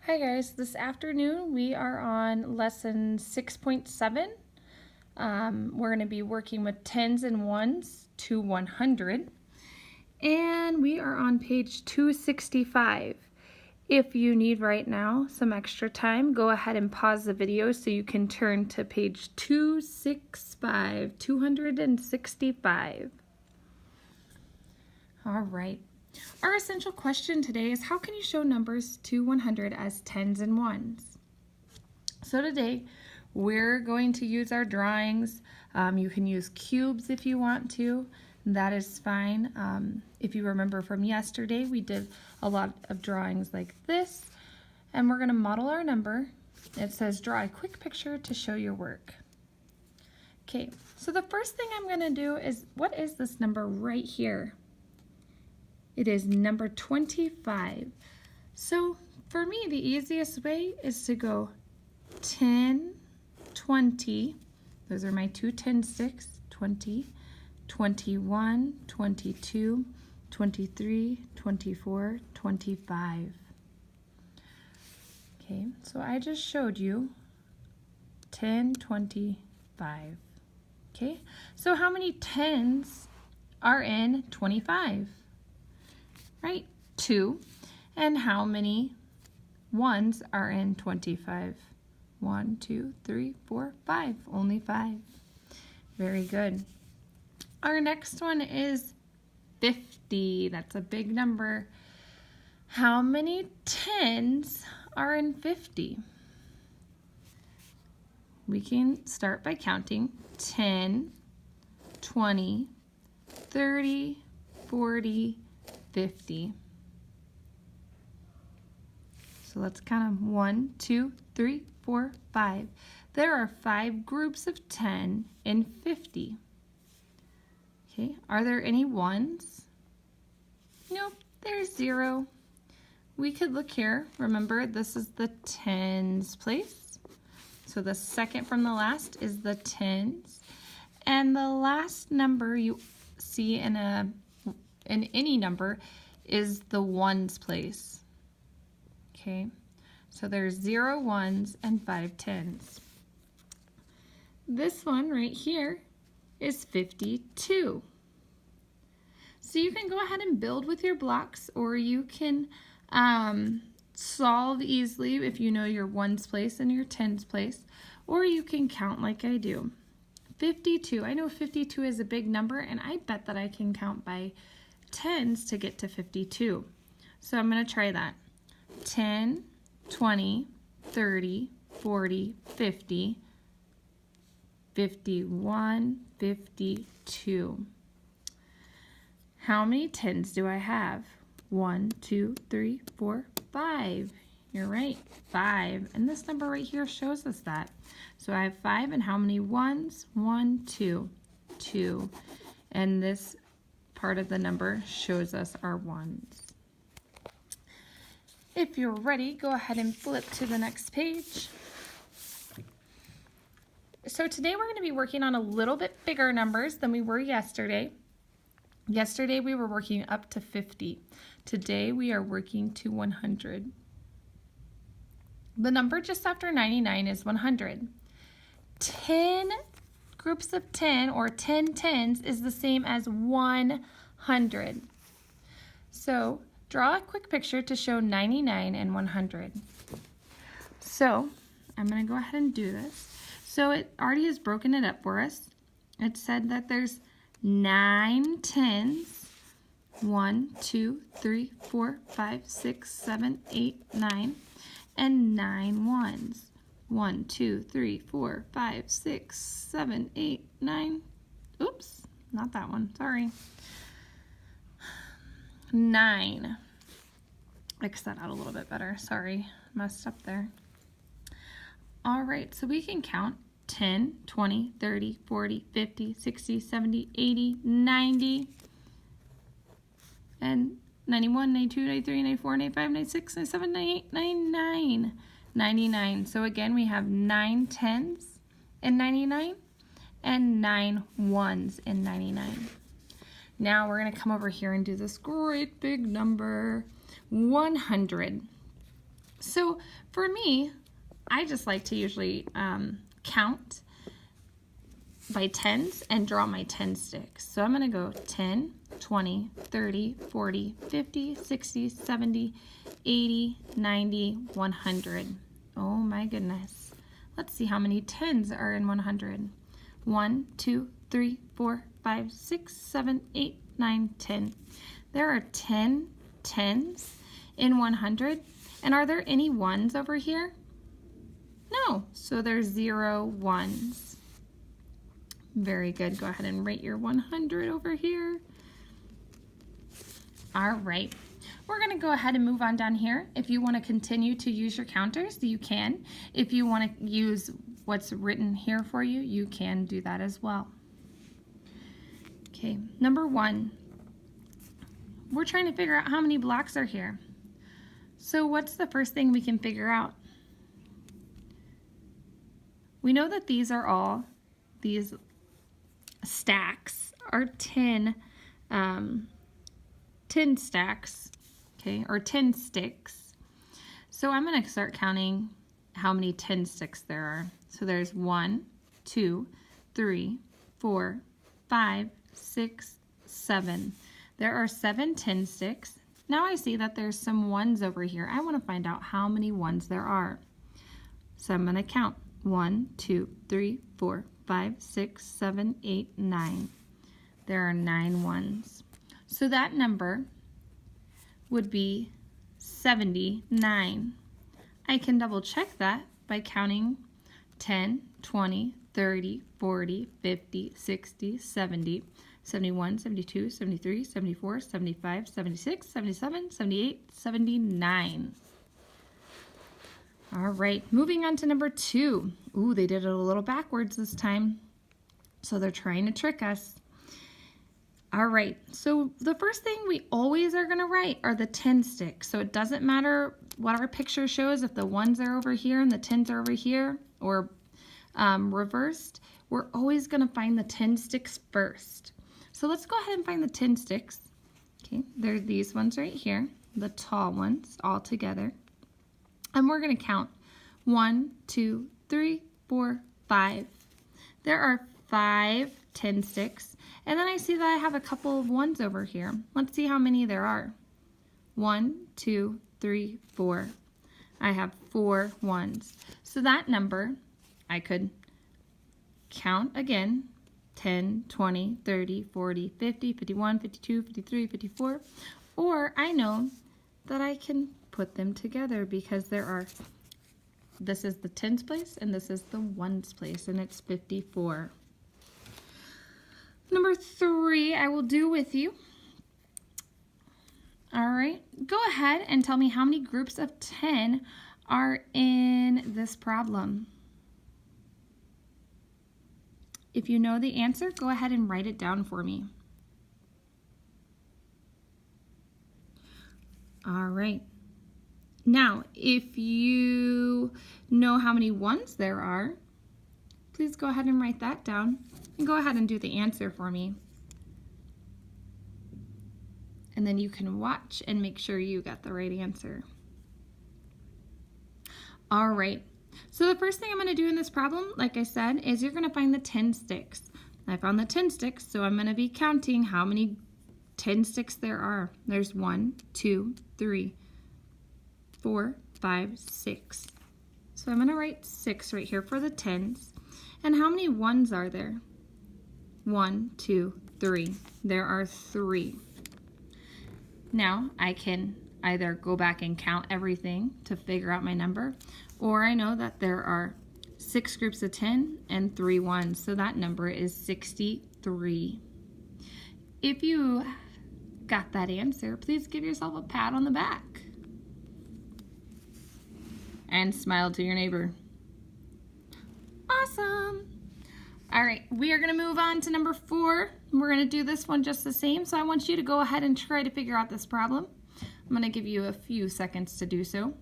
Hi guys, this afternoon we are on lesson 6.7. We're going to be working with tens and ones to 100. And we are on page 265. If you need right now some extra time, go ahead and pause the video so you can turn to page 265. All right. Our essential question today is, how can you show numbers to 100 as tens and ones? So today we're going to use our drawings. You can use cubes if you want to. That is fine. If you remember from yesterday, we did a lot of drawings like this. And we're going to model our number. It says draw a quick picture to show your work. Okay, so the first thing I'm going to do is, what is this number right here? It is number 25. So for me, the easiest way is to go 10, 20. Those are my two 10 sticks, 20, 21, 22, 23, 24, 25. Okay, so I just showed you 10, 25. Okay, so how many tens are in 25? Right, 2. And how many ones are in 25? 1, 2, 3, 4, 5. Only 5. Very good. Our next one is 50. That's a big number. How many tens are in 50? We can start by counting 10, 20, 30, 40, 50. So let's count them. 1, 2, 3, 4, 5. There are 5 groups of 10 in 50. Okay, are there any ones? Nope, there's 0. We could look here. Remember, this is the tens place. So the second from the last is the tens. And the last number you see in any number is the ones place. Okay, so there's 0 ones and 5 tens. This one right here is 52. So you can go ahead and build with your blocks, or you can solve easily if you know your ones place and your tens place, or you can count like I do. 52, I know 52 is a big number, and I bet that I can count by tens to get to 52. So I'm going to try that. 10, 20, 30, 40, 50, 51, 52. How many tens do I have? 1, 2, 3, 4, 5. You're right, 5. And this number right here shows us that. So I have 5, and how many ones? 1, 2, 2. And this part of the number shows us our ones. If you're ready, go ahead and flip to the next page. So today we're going to be working on a little bit bigger numbers than we were yesterday. Yesterday we were working up to 50. Today we are working to 100. The number just after 99 is 100. 10 groups of 10, or 10 tens, is the same as 100. So draw a quick picture to show 99 and 100. So I'm going to go ahead and do this. So it already has broken it up for us. It said that there's 9 tens, 1, 2, 3, 4, 5, 6, 7, 8, 9, and 9 ones. 1, 2, 3, 4, 5, 6, 7, 8, 9. Oops, not that one, sorry. 9. X that out a little bit better. Sorry, messed up there. All right, so we can count 10, 20, 30, 40, 50, 60, 70, 80, 90, and 91, 92, 93, 94, 95, 96, 97, 98, 99, 99. So again, we have 9 tens in 99 and 9 ones in 99. Now we're going to come over here and do this great big number, 100. So for me, I just like to usually count by tens and draw my 10 sticks. So I'm going to go 10, 20, 30, 40, 50, 60, 70, 80, 90, 100. Oh my goodness. Let's see how many tens are in 100. 1, 2, 3, 4, 5, 6, 7, 8, 9, 10. There are 10 tens in 100. And are there any ones over here? No. So there's 0 ones. Very good. Go ahead and rate your 100 over here. All right. We're going to go ahead and move on down here. If you want to continue to use your counters, you can. If you want to use what's written here for you, you can do that as well. Okay, number 1. We're trying to figure out how many blocks are here. So what's the first thing we can figure out? We know that these stacks are 10 stacks, okay, or 10 sticks. So I'm going to start counting how many 10 sticks there are. So there's 1, 2, 3, 4, 5, 6, 7. There are 7 10 sticks. Now I see that there's some ones over here. I want to find out how many ones there are. So I'm going to count 1, 2, 3, 4, 5, 6, 7, 8, 9. There are 9 ones. So that number would be 79. I can double check that by counting 10, 20, 30, 40, 50, 60, 70, 71, 72, 73, 74, 75, 76, 77, 78, 79. All right, moving on to number 2. Ooh, they did it a little backwards this time. So they're trying to trick us. All right, so the first thing we always are going to write are the 10 sticks. So it doesn't matter what our picture shows, if the ones are over here and the 10s are over here, or reversed, we're always going to find the 10 sticks first. So let's go ahead and find the 10 sticks. Okay, there's these ones right here, the tall ones all together. And we're going to count 1, 2, 3, 4, 5. There are 5 10 sticks. And then I see that I have a couple of ones over here. Let's see how many there are. 1, 2, 3, 4. I have 4 ones. So that number I could count again. 10, 20, 30, 40, 50, 51, 52, 53, 54. Or I know that I can put them together because this is the tens place and this is the ones place, and it's 54. Number 3, I will do with you. All right, go ahead and tell me how many groups of 10 are in this problem. If you know the answer, go ahead and write it down for me. All right. Now, if you know how many ones there are, please go ahead and write that down and go ahead and do the answer for me. And then you can watch and make sure you got the right answer. All right. So the first thing I'm going to do in this problem, like I said, is you're going to find the 10 sticks. I found the 10 sticks, so I'm going to be counting how many 10 sticks there are. There's 1, 2, 3, 4, 5, 6. So I'm going to write 6 right here for the 10s. And how many ones are there? 1, 2, 3. There are 3. Now I can either go back and count everything to figure out my number, or I know that there are 6 groups of 10 and 3 ones, so that number is 63. If you got that answer, please give yourself a pat on the back and smile to your neighbor. Awesome. All right, we are going to move on to number 4. We're going to do this one just the same, so I want you to go ahead and try to figure out this problem. I'm going to give you a few seconds to do so.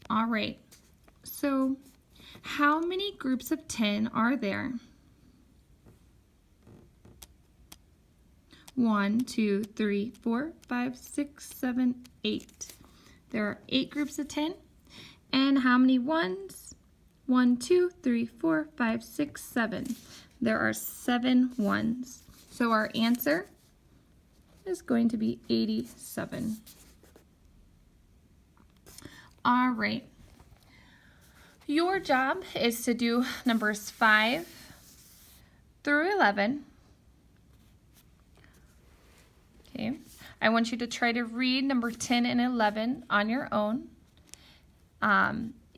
All right, so how many groups of 10 are there? 1, 2, 3, 4, 5, 6, 7, 8. There are 8 groups of 10. And how many ones? 1, 2, 3, 4, 5, 6, 7. There are 7 ones. So our answer is going to be 87. All right. Your job is to do numbers 5 through 11. Okay. I want you to try to read number 10 and 11 on your own.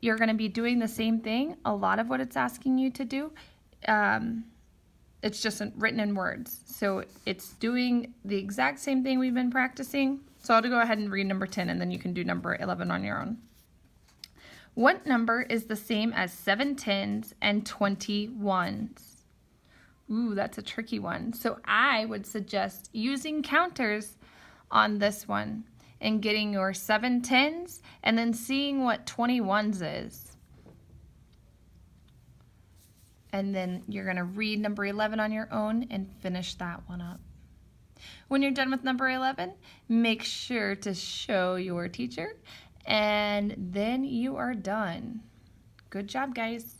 You're going to be doing the same thing. A lot of what it's asking you to do, it's just written in words. So it's doing the exact same thing we've been practicing. So I'll go ahead and read number 10, and then you can do number 11 on your own. What number is the same as 7 10s and 20 1s? Ooh, that's a tricky one. So I would suggest using counters on this one and getting your 7 10s and then seeing what 20 1s is. And then you're going to read number 11 on your own and finish that one up. When you're done with number 11, make sure to show your teacher, and then you are done. Good job, guys.